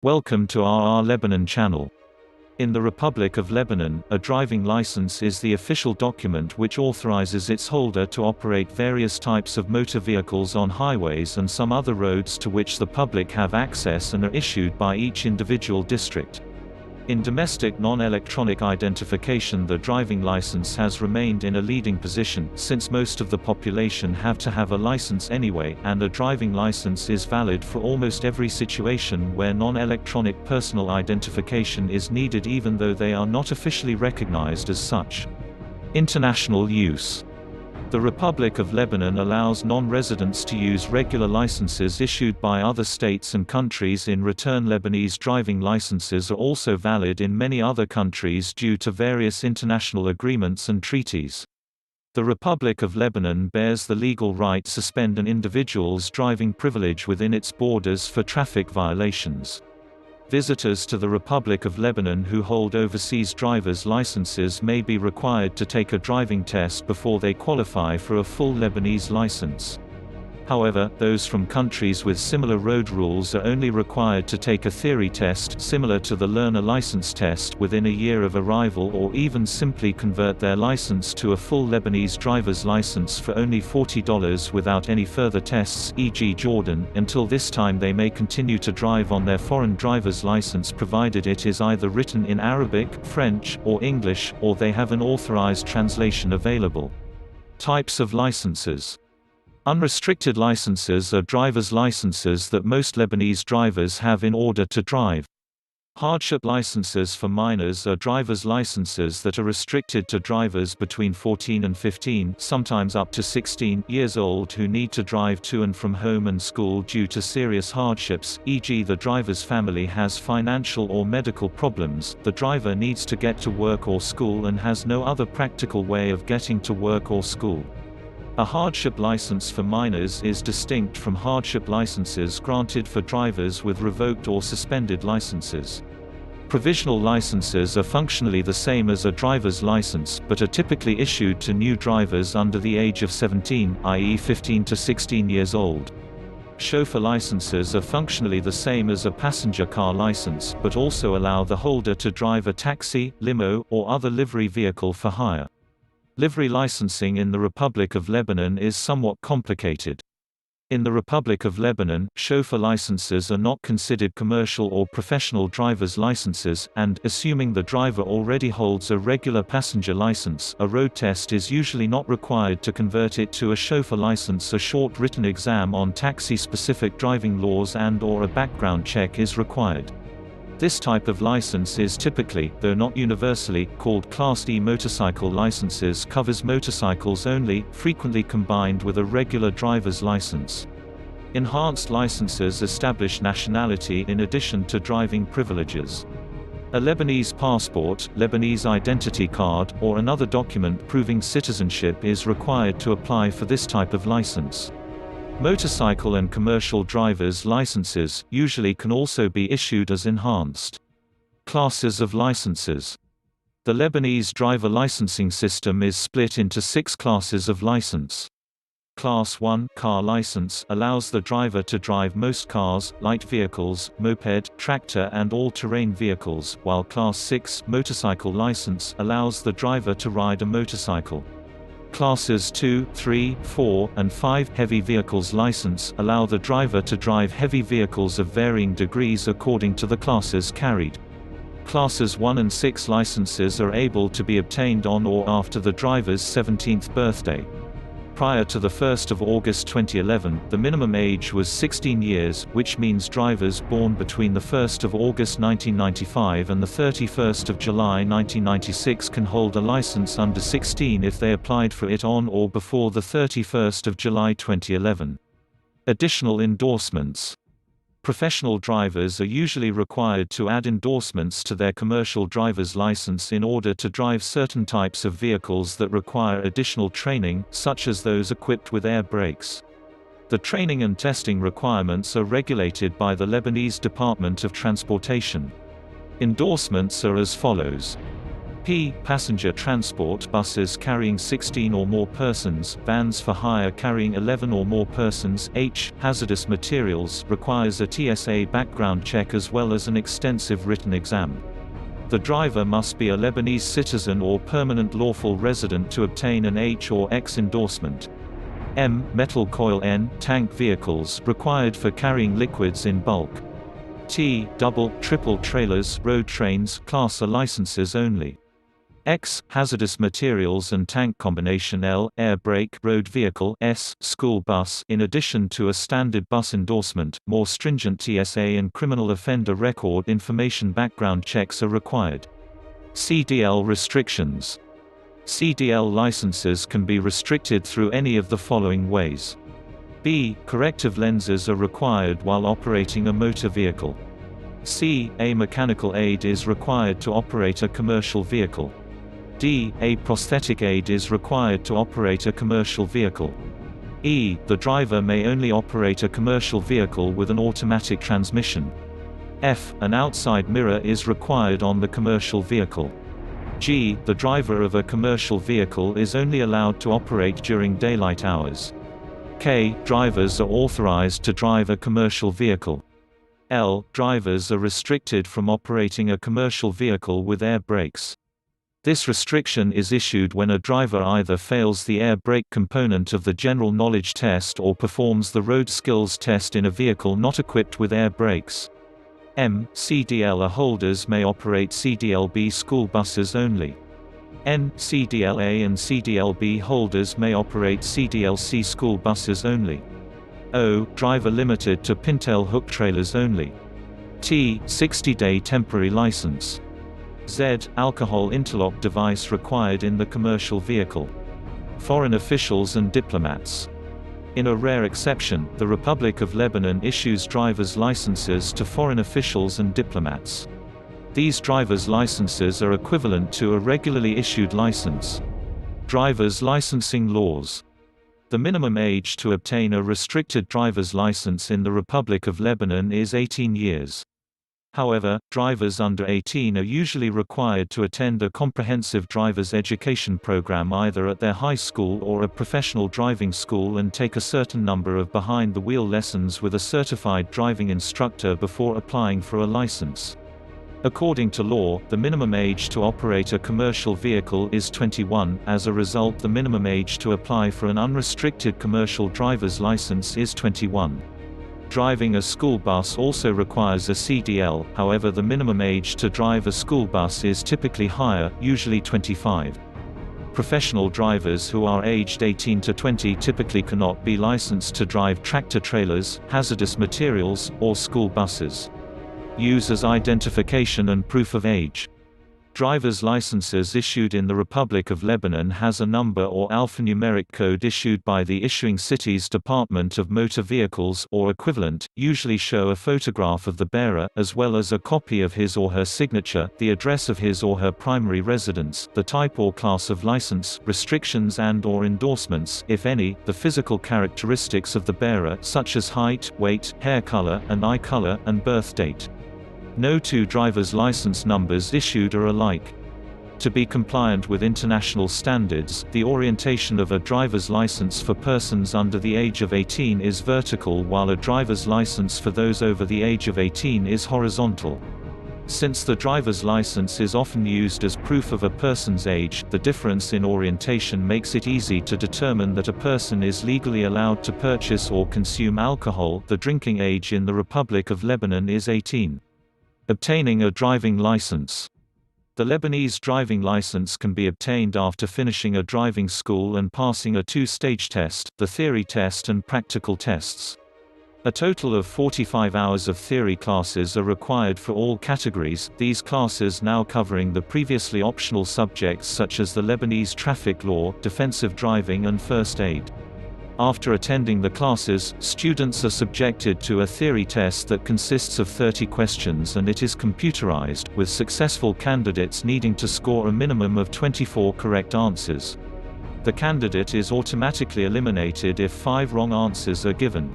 Welcome to our Lebanon channel. In the Republic of Lebanon, a driving license is the official document which authorizes its holder to operate various types of motor vehicles on highways and some other roads to which the public have access and are issued by each individual district. In domestic non-electronic identification, the driving license has remained in a leading position, since most of the population have to have a license anyway, and a driving license is valid for almost every situation where non-electronic personal identification is needed, even though they are not officially recognized as such. International use. The Republic of Lebanon allows non-residents to use regular licenses issued by other states and countries. In return, Lebanese driving licenses are also valid in many other countries due to various international agreements and treaties. The Republic of Lebanon bears the legal right to suspend an individual's driving privilege within its borders for traffic violations. Visitors to the Republic of Lebanon who hold overseas driver's licenses may be required to take a driving test before they qualify for a full Lebanese license. However, those from countries with similar road rules are only required to take a theory test similar to the learner license test within a year of arrival, or even simply convert their license to a full Lebanese driver's license for only $40 without any further tests, e.g. Jordan. Until this time they may continue to drive on their foreign driver's license provided it is either written in Arabic, French, or English, or they have an authorized translation available. Types of licenses. Unrestricted licenses are driver's licenses that most Lebanese drivers have in order to drive. Hardship licenses for minors are driver's licenses that are restricted to drivers between 14 and 15, sometimes up to 16, years old who need to drive to and from home and school due to serious hardships, e.g. the driver's family has financial or medical problems, the driver needs to get to work or school and has no other practical way of getting to work or school. A hardship license for minors is distinct from hardship licenses granted for drivers with revoked or suspended licenses. Provisional licenses are functionally the same as a driver's license, but are typically issued to new drivers under the age of 17, i.e. 15 to 16 years old. Chauffeur licenses are functionally the same as a passenger car license, but also allow the holder to drive a taxi, limo, or other livery vehicle for hire. Livery licensing in the Republic of Lebanon is somewhat complicated. In the Republic of Lebanon, chauffeur licenses are not considered commercial or professional driver's licenses, and, assuming the driver already holds a regular passenger license, a road test is usually not required to convert it to a chauffeur license. A short written exam on taxi-specific driving laws and/or a background check is required. This type of license is typically, though not universally, called Class E motorcycle licenses, covers motorcycles only, frequently combined with a regular driver's license. Enhanced licenses establish nationality in addition to driving privileges. A Lebanese passport, Lebanese identity card, or another document proving citizenship is required to apply for this type of license. Motorcycle and commercial driver's licenses usually can also be issued as enhanced. Classes of licenses. The Lebanese driver licensing system is split into 6 classes of license. Class 1 car license allows the driver to drive most cars, light vehicles, moped, tractor and all-terrain vehicles, while Class 6 motorcycle license allows the driver to ride a motorcycle. Classes 2, 3, 4, and 5 heavy vehicles license allow the driver to drive heavy vehicles of varying degrees according to the classes carried. Classes 1 and 6 licenses are able to be obtained on or after the driver's 17th birthday. Prior to the 1st of August 2011, the minimum age was 16 years, which means drivers born between the 1st of August 1995 and the 31st of July 1996 can hold a license under 16 if they applied for it on or before the 31st of July 2011. Additional endorsements. Professional drivers are usually required to add endorsements to their commercial driver's license in order to drive certain types of vehicles that require additional training, such as those equipped with air brakes. The training and testing requirements are regulated by the Lebanese Department of Transportation. Endorsements are as follows. P. Passenger transport, buses carrying 16 or more persons, vans for hire carrying 11 or more persons. H. Hazardous materials, requires a TSA background check as well as an extensive written exam. The driver must be a Lebanese citizen or permanent lawful resident to obtain an H or X endorsement. M. Metal coil. N. Tank vehicles, required for carrying liquids in bulk. T. Double, triple trailers, road trains, Class A licenses only. X. Hazardous materials and tank combination. L. Air brake, road vehicle. S. School bus. In addition to a standard bus endorsement, more stringent TSA and criminal offender record information background checks are required. CDL restrictions. CDL licenses can be restricted through any of the following ways. B. Corrective lenses are required while operating a motor vehicle. C. A mechanical aid is required to operate a commercial vehicle. D. A prosthetic aid is required to operate a commercial vehicle. E. The driver may only operate a commercial vehicle with an automatic transmission. F. An outside mirror is required on the commercial vehicle. G. The driver of a commercial vehicle is only allowed to operate during daylight hours. K. Drivers are authorized to drive a commercial vehicle. L. Drivers are restricted from operating a commercial vehicle with air brakes. This restriction is issued when a driver either fails the air brake component of the general knowledge test or performs the road skills test in a vehicle not equipped with air brakes. M. CDL holders may operate CDLB school buses only. N. CDLA and CDLB holders may operate CDLC school buses only. O. Driver limited to pintail hook trailers only. T. 60-day temporary license. Z. Alcohol interlock device required in the commercial vehicle. Foreign officials and diplomats. In a rare exception, the Republic of Lebanon issues driver's licenses to foreign officials and diplomats. These driver's licenses are equivalent to a regularly issued license. Driver's licensing laws. The minimum age to obtain a restricted driver's license in the Republic of Lebanon is 18 years. However, drivers under 18 are usually required to attend a comprehensive driver's education program either at their high school or a professional driving school and take a certain number of behind-the-wheel lessons with a certified driving instructor before applying for a license. According to law, the minimum age to operate a commercial vehicle is 21. As a result, the minimum age to apply for an unrestricted commercial driver's license is 21. Driving a school bus also requires a CDL, however the minimum age to drive a school bus is typically higher, usually 25. Professional drivers who are aged 18 to 20 typically cannot be licensed to drive tractor trailers, hazardous materials, or school buses. Use as identification and proof of age. Driver's licenses issued in the Republic of Lebanon has a number or alphanumeric code issued by the issuing city's Department of Motor Vehicles or equivalent, usually show a photograph of the bearer, as well as a copy of his or her signature, the address of his or her primary residence, the type or class of license, restrictions and/or endorsements, if any, the physical characteristics of the bearer such as height, weight, hair color, and eye color, and birth date. No two driver's license numbers issued are alike. To be compliant with international standards, the orientation of a driver's license for persons under the age of 18 is vertical while a driver's license for those over the age of 18 is horizontal. Since the driver's license is often used as proof of a person's age, the difference in orientation makes it easy to determine that a person is legally allowed to purchase or consume alcohol. The drinking age in the Republic of Lebanon is 18. Obtaining a driving license. The Lebanese driving license can be obtained after finishing a driving school and passing a two-stage test, the theory test and practical tests. A total of 45 hours of theory classes are required for all categories, these classes now covering the previously optional subjects such as the Lebanese traffic law, defensive driving and first aid. After attending the classes, students are subjected to a theory test that consists of 30 questions and it is computerized, with successful candidates needing to score a minimum of 24 correct answers. The candidate is automatically eliminated if 5 wrong answers are given.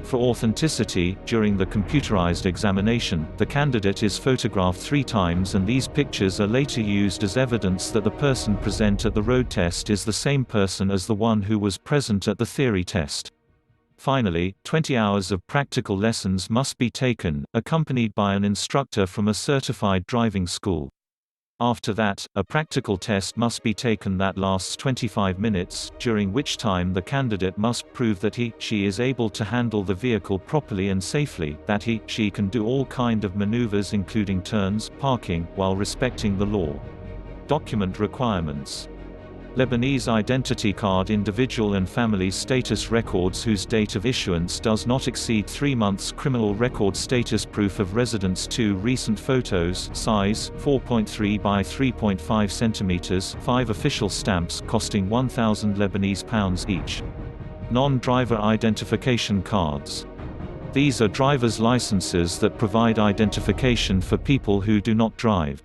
For authenticity, during the computerized examination, the candidate is photographed 3 times and these pictures are later used as evidence that the person present at the road test is the same person as the one who was present at the theory test. Finally, 20 hours of practical lessons must be taken, accompanied by an instructor from a certified driving school. After that, a practical test must be taken that lasts 25 minutes, during which time the candidate must prove that he/she is able to handle the vehicle properly and safely, that he/she can do all kind of maneuvers including turns, parking, while respecting the law. Document requirements. Lebanese identity card, individual and family status records whose date of issuance does not exceed 3 months, criminal record status, proof of residence. 2 recent photos, size 4.3 by 3.5 centimeters, 5 official stamps costing 1,000 Lebanese pounds each. Non-driver identification cards. These are driver's licenses that provide identification for people who do not drive.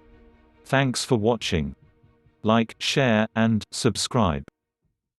Thanks for watching. Like, share, and subscribe.